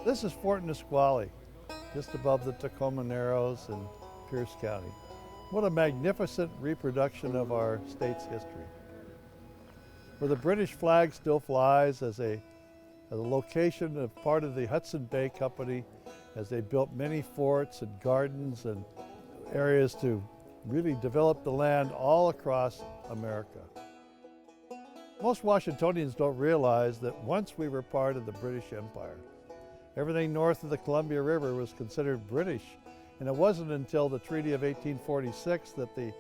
This is Fort Nisqually, just above the Tacoma Narrows in Pierce County. What a magnificent reproduction of our state's history. Where the British flag still flies as a location of part of the Hudson Bay Company, as they built many forts and gardens and areas to really develop the land all across America. Most Washingtonians don't realize that once we were part of the British Empire. Everything north of the Columbia River was considered British, and it wasn't until the Treaty of 1846 that the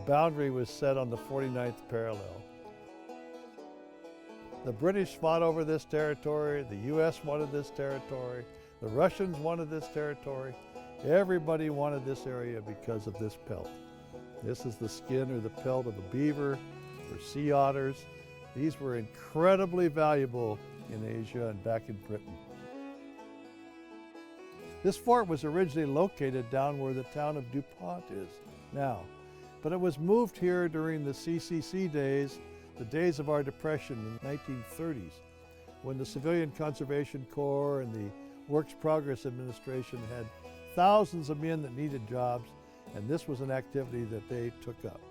boundary was set on the 49th parallel. The British fought over this territory, the U.S. wanted this territory, the Russians wanted this territory. Everybody wanted this area because of this pelt. This is the skin or the pelt of a beaver or sea otters. These were incredibly valuable in Asia and back in Britain. This fort was originally located down where the town of DuPont is now, but it was moved here during the CCC days, the days of our Depression in the 1930s, when the Civilian Conservation Corps and the Works Progress Administration had thousands of men that needed jobs, and this was an activity that they took up.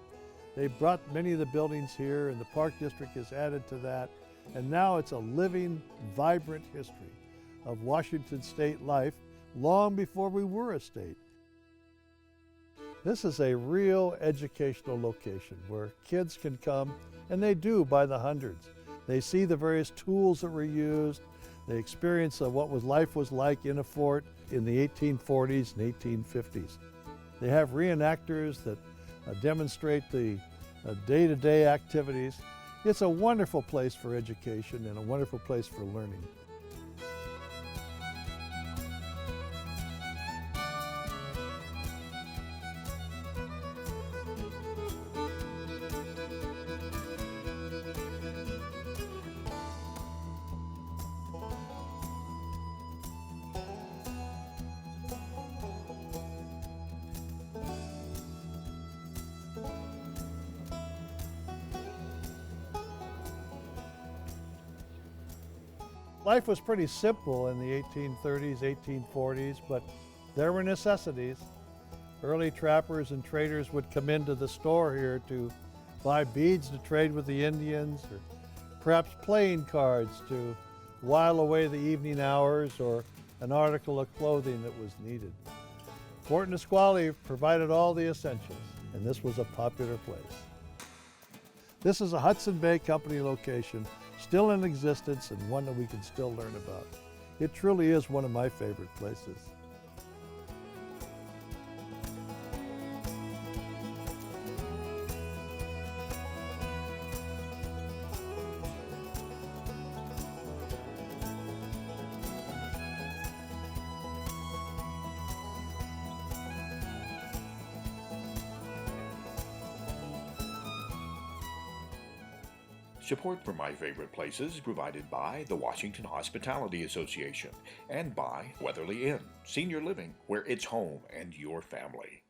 They brought many of the buildings here, and the Park District has added to that, and now it's a living, vibrant history of Washington state life long before we were a state. This is a real educational location where kids can come, and they do by the hundreds. They see the various tools that were used. They experience what life was like in a fort in the 1840s and 1850s. They have reenactors that demonstrate the day-to-day activities. It's a wonderful place for education and a wonderful place for learning. Life was pretty simple in the 1830s, 1840s, but there were necessities. Early trappers and traders would come into the store here to buy beads to trade with the Indians, or perhaps playing cards to while away the evening hours, or an article of clothing that was needed. Fort Nisqually provided all the essentials, and this was a popular place. This is a Hudson Bay Company location, still in existence and one that we can still learn about. It truly is one of my favorite places. Support for My Favorite Places is provided by the Washington Hospitality Association and by Weatherly Inn, senior living where it's home and your family.